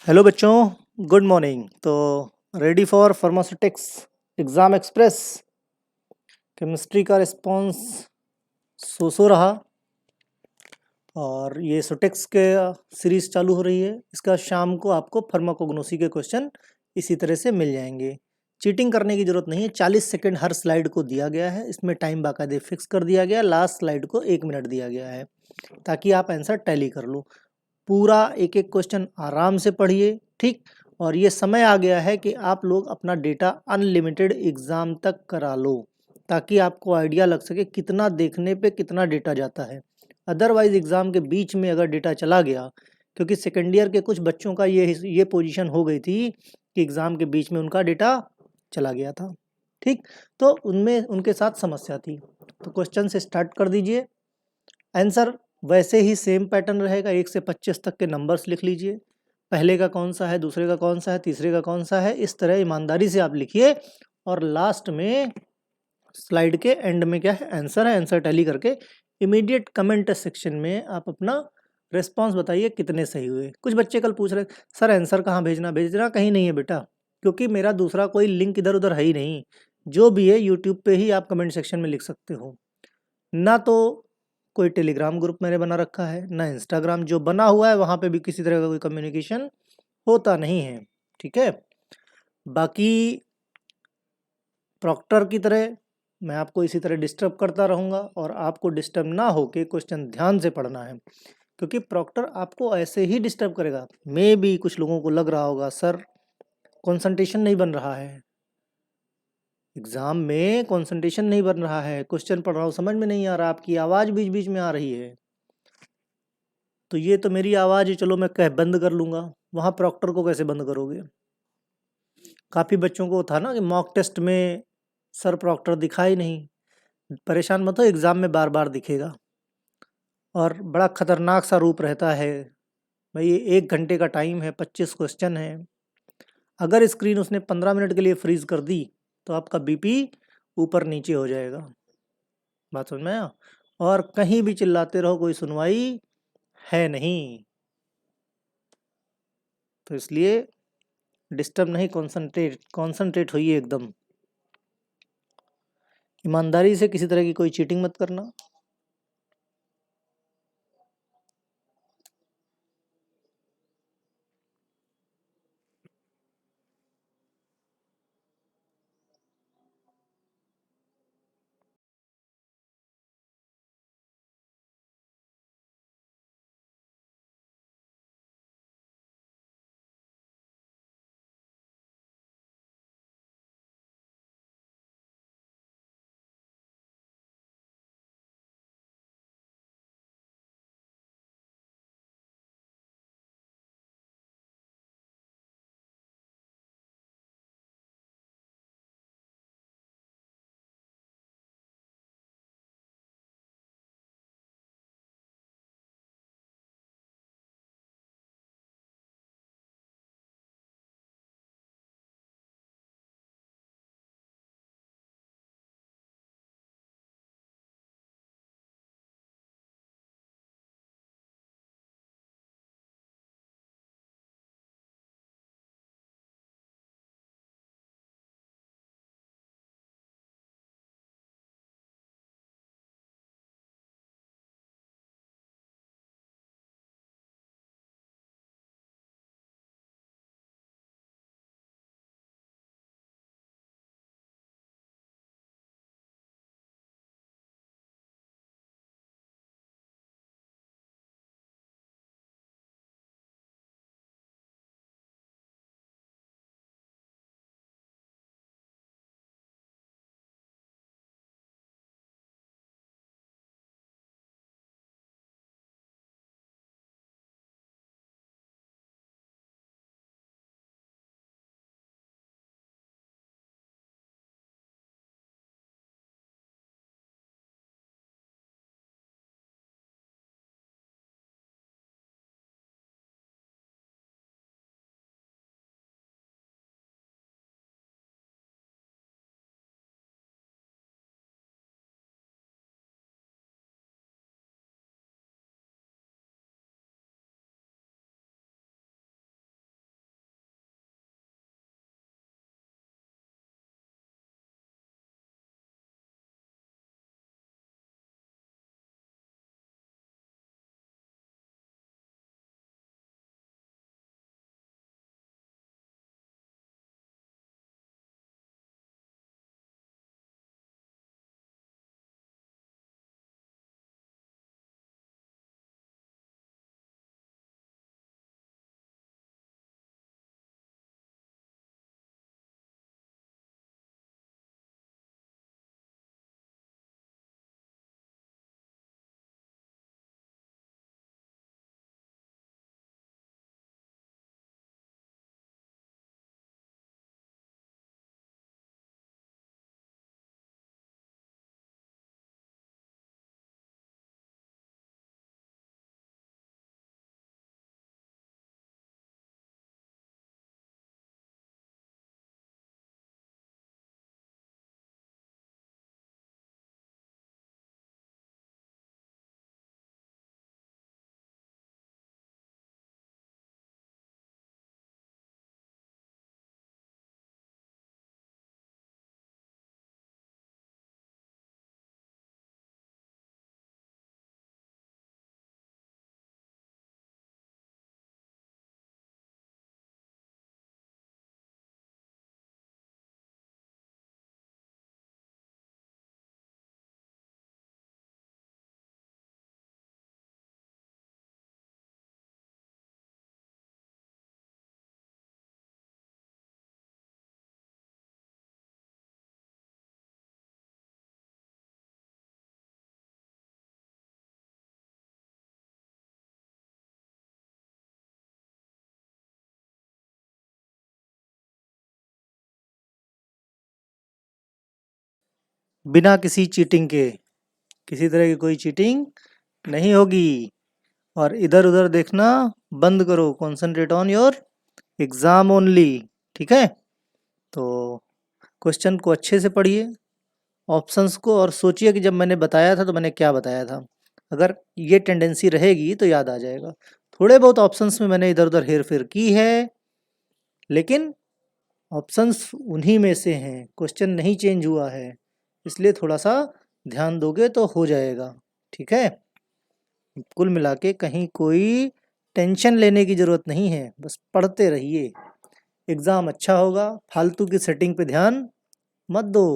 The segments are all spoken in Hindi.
हेलो बच्चों, गुड मॉर्निंग। तो ready for pharmaceutics exam express. Chemistry का रिस्पांस सो रहा और ये सुटेक्स के सीरीज़ चालू हो रही है। इसका शाम को आपको फार्माकोग्नोसी के क्वेश्चन इसी तरह से मिल जाएंगे। चीटिंग करने की ज़रूरत नहीं है। 40 सेकंड हर स्लाइड को दिया गया है। इसमें टाइम बाकायदे फिक्स कर दिया गया है। लास्ट स्लाइड को 1 मिनट दिया गया है ताकि आप आंसर टैली कर लो। पूरा एक एक क्वेश्चन आराम से पढ़िए, ठीक। और ये समय आ गया है कि आप लोग अपना डेटा अनलिमिटेड एग्ज़ाम तक करा लो ताकि आपको आइडिया लग सके कितना देखने पे कितना डेटा जाता है। अदरवाइज एग्ज़ाम के बीच में अगर डेटा चला गया, क्योंकि सेकेंड ईयर के कुछ बच्चों का ये पोजीशन हो गई थी कि एग्ज़ाम के बीच में उनका डेटा चला गया था, ठीक। तो उनमें उनके साथ समस्या थी। तो क्वेश्चन से स्टार्ट कर दीजिए। आंसर वैसे ही सेम पैटर्न रहेगा। 1 से 25 तक के नंबर्स लिख लीजिए। पहले का कौन सा है, दूसरे का कौन सा है, तीसरे का कौन सा है, इस तरह ईमानदारी से आप लिखिए। और लास्ट में स्लाइड के एंड में क्या है, आंसर है। आंसर टैली करके इमीडिएट कमेंट सेक्शन में आप अपना रिस्पांस बताइए कितने सही हुए। कुछ बच्चे कल पूछ रहे सर आंसर कहाँ भेजना कहीं नहीं है बेटा, क्योंकि मेरा दूसरा कोई लिंक इधर उधर है ही नहीं। जो भी है यूट्यूब पे ही आप कमेंट सेक्शन में लिख सकते हो। ना तो कोई टेलीग्राम ग्रुप मैंने बना रखा है, ना इंस्टाग्राम। जो बना हुआ है वहाँ पे भी किसी तरह का कोई कम्युनिकेशन होता नहीं है, ठीक है। बाकी प्रॉक्टर की तरह मैं आपको इसी तरह डिस्टर्ब करता रहूँगा और आपको डिस्टर्ब ना होके क्वेश्चन ध्यान से पढ़ना है, क्योंकि प्रॉक्टर आपको ऐसे ही डिस्टर्ब करेगा। मे भी कुछ लोगों को लग रहा होगा सर कंसंट्रेशन नहीं बन रहा है, एग्ज़ाम में कंसंट्रेशन नहीं बन रहा है, क्वेश्चन पढ़ रहा हूँ समझ में नहीं आ रहा, आपकी आवाज़ बीच बीच में आ रही है। तो ये तो मेरी आवाज़ है, चलो मैं कह बंद कर लूँगा, वहाँ प्रॉक्टर को कैसे बंद करोगे। काफ़ी बच्चों को था ना कि मॉक टेस्ट में सर प्रॉक्टर दिखा ही नहीं। परेशान मत हो, एग्ज़ाम में बार बार दिखेगा और बड़ा खतरनाक सा रूप रहता है। भाई ये 1 घंटे का टाइम है, 25 क्वेश्चन है। अगर स्क्रीन उसने 15 मिनट के लिए फ्रीज कर दी तो आपका बीपी ऊपर नीचे हो जाएगा। बात समझ में आया। और कहीं भी चिल्लाते रहो, कोई सुनवाई है नहीं। तो इसलिए डिस्टर्ब नहीं, कॉन्संट्रेट होइए एकदम। ईमानदारी से, किसी तरह की कोई चीटिंग मत करना। बिना किसी चीटिंग के, किसी तरह की कोई चीटिंग नहीं होगी। और इधर उधर देखना बंद करो, concentrate on your exam only. ठीक है, तो क्वेश्चन को अच्छे से पढ़िए, ऑप्शंस को, और सोचिए कि जब मैंने बताया था तो मैंने क्या बताया था। अगर ये टेंडेंसी रहेगी तो याद आ जाएगा। थोड़े बहुत ऑप्शंस में मैंने इधर उधर हेर फेर की है, लेकिन ऑप्शंस उन्हीं में से हैं, क्वेश्चन नहीं चेंज हुआ है, इसलिए थोड़ा सा ध्यान दोगे तो हो जाएगा। ठीक है, कुल मिला के कहीं कोई टेंशन लेने की ज़रूरत नहीं है, बस पढ़ते रहिए, एग्ज़ाम अच्छा होगा। फालतू की सेटिंग पे ध्यान मत दो।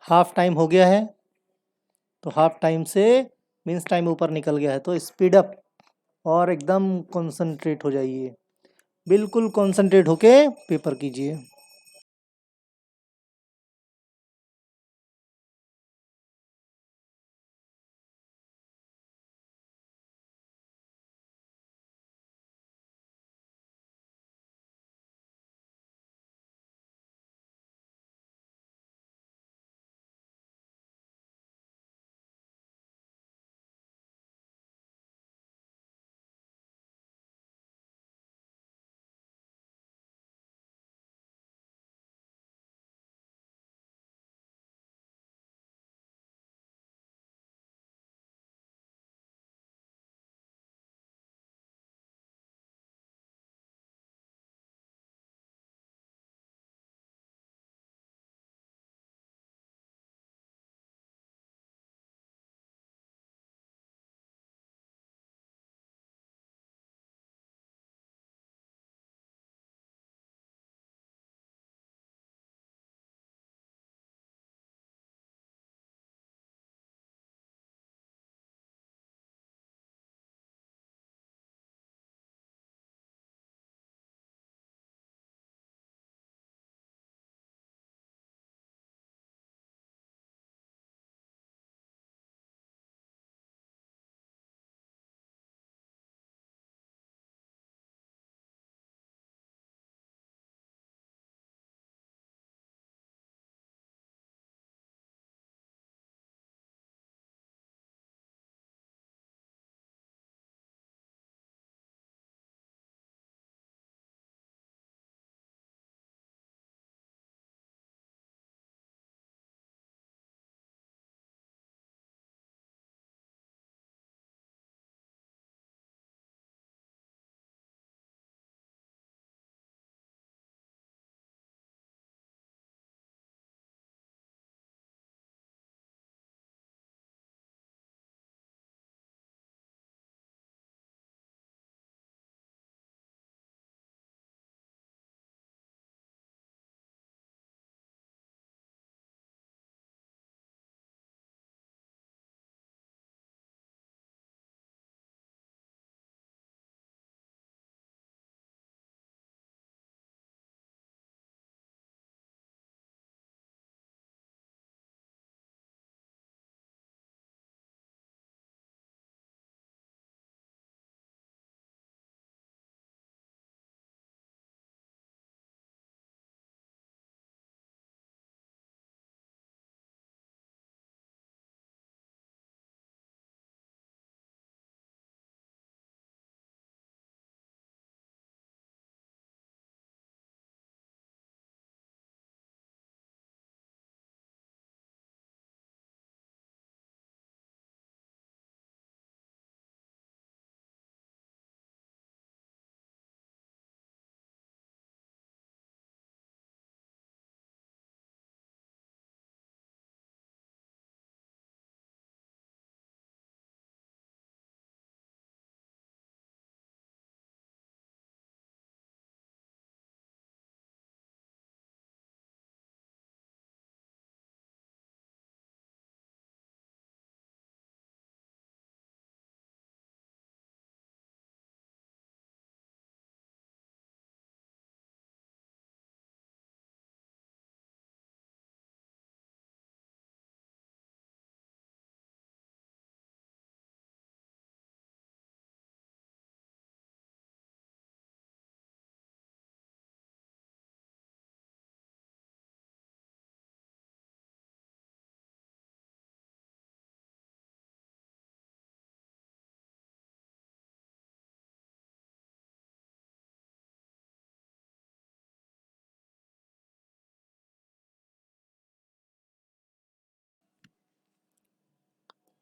हाफ टाइम हो गया है, तो हाफ टाइम से मीन्स टाइम ऊपर निकल गया है, तो स्पीड अप और एकदम कंसंट्रेट हो जाइए, बिल्कुल कंसंट्रेट होके पेपर कीजिए।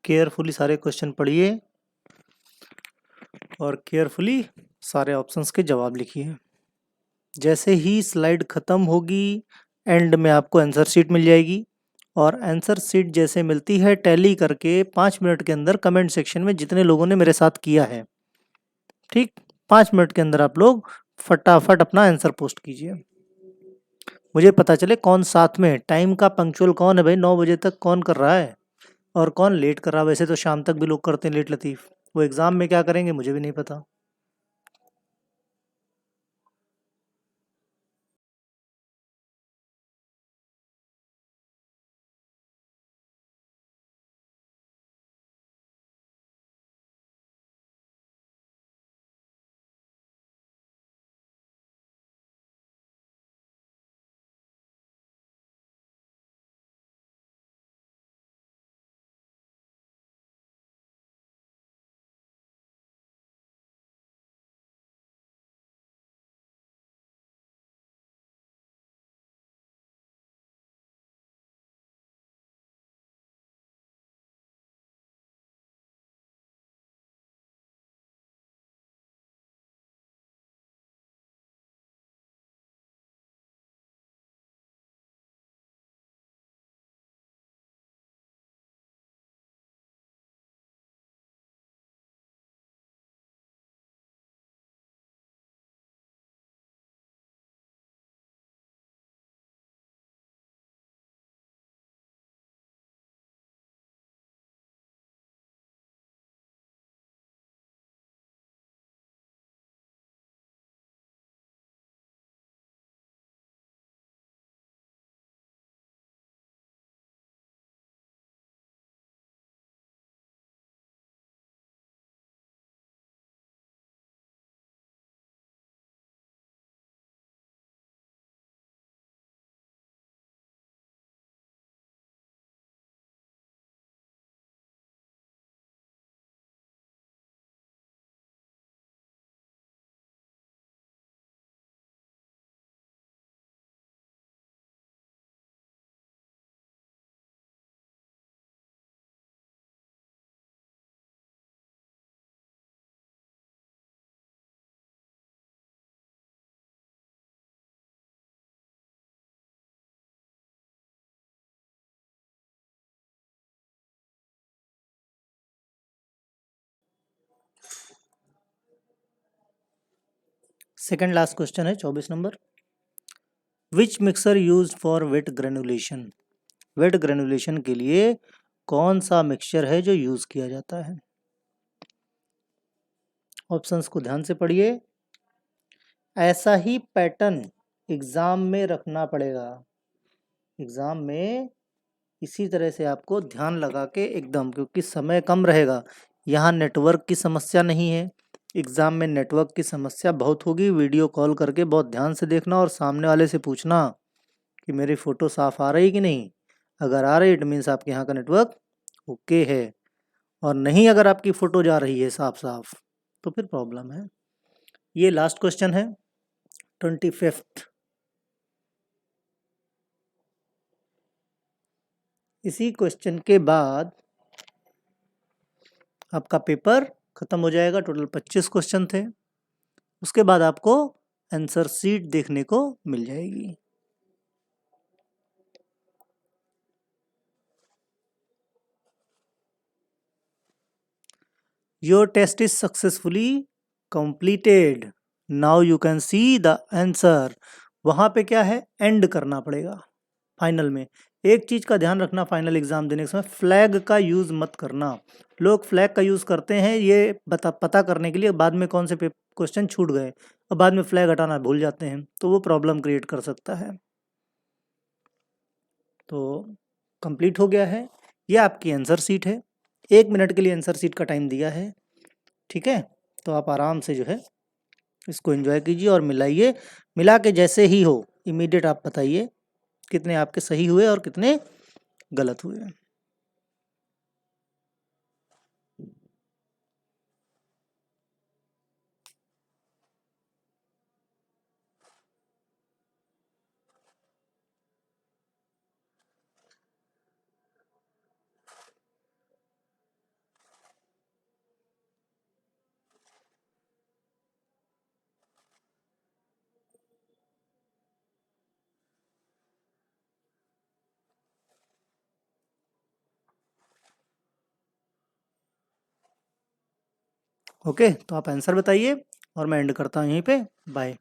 केयरफुली सारे क्वेश्चन पढ़िए और केयरफुली सारे ऑप्शंस के जवाब लिखिए। जैसे ही स्लाइड ख़त्म होगी एंड में आपको आंसर शीट मिल जाएगी और आंसर शीट जैसे मिलती है टैली करके 5 मिनट के अंदर कमेंट सेक्शन में जितने लोगों ने मेरे साथ किया है, ठीक, 5 मिनट के अंदर आप लोग फटाफट अपना आंसर पोस्ट कीजिए। मुझे पता चले कौन साथ में टाइम का पंक्चुअल कौन है भाई, 9 बजे तक कौन कर रहा है और कौन लेट कर रहा है। वैसे तो शाम तक भी लोग करते हैं लेट लतीफ़, वो एग्ज़ाम में क्या करेंगे मुझे भी नहीं पता। सेकंड लास्ट क्वेश्चन है 24 number. Which mixer use for wet granulation. Wet granulation के लिए कौन सा मिक्सचर है जो यूज किया जाता है। ऑप्शंस को ध्यान से पढ़िए। ऐसा ही पैटर्न एग्जाम में रखना पड़ेगा। एग्जाम में इसी तरह से आपको ध्यान लगा के एकदम, क्योंकि समय कम रहेगा, यहाँ नेटवर्क की समस्या नहीं है। एग्जाम में नेटवर्क की समस्या बहुत होगी। वीडियो कॉल करके बहुत ध्यान से देखना और सामने वाले से पूछना कि मेरी फ़ोटो साफ़ आ रही कि नहीं। अगर आ रही इट मीन्स आपके यहाँ का नेटवर्क ओके है, और नहीं अगर आपकी फ़ोटो जा रही है साफ साफ तो फिर प्रॉब्लम है। ये लास्ट क्वेश्चन है 25th। इसी क्वेश्चन के बाद आपका पेपर ख़त्म हो जाएगा। टोटल 25 क्वेश्चन थे। उसके बाद आपको आंसर शीट देखने को मिल जाएगी। Your test is successfully completed, now you can see the answer. वहाँ पे क्या है, एंड करना पड़ेगा फाइनल में। एक चीज़ का ध्यान रखना, फाइनल एग्जाम देने के समय फ्लैग का यूज़ मत करना। लोग फ्लैग का यूज़ करते हैं ये पता करने के लिए बाद में कौन से क्वेश्चन छूट गए और बाद में फ्लैग हटाना भूल जाते हैं, तो वो प्रॉब्लम क्रिएट कर सकता है। तो कंप्लीट हो गया है। ये आपकी आंसर शीट है। 1 मिनट के लिए आंसर शीट का टाइम दिया है, ठीक है। तो आप आराम से जो है इसको एंजॉय कीजिए और मिलाइए। मिला के जैसे ही हो इमीडिएट आप बताइए कितने आपके सही हुए और कितने गलत हुए। ओके, तो आप आंसर बताइए और मैं एंड करता हूँ यहीं पे। बाय।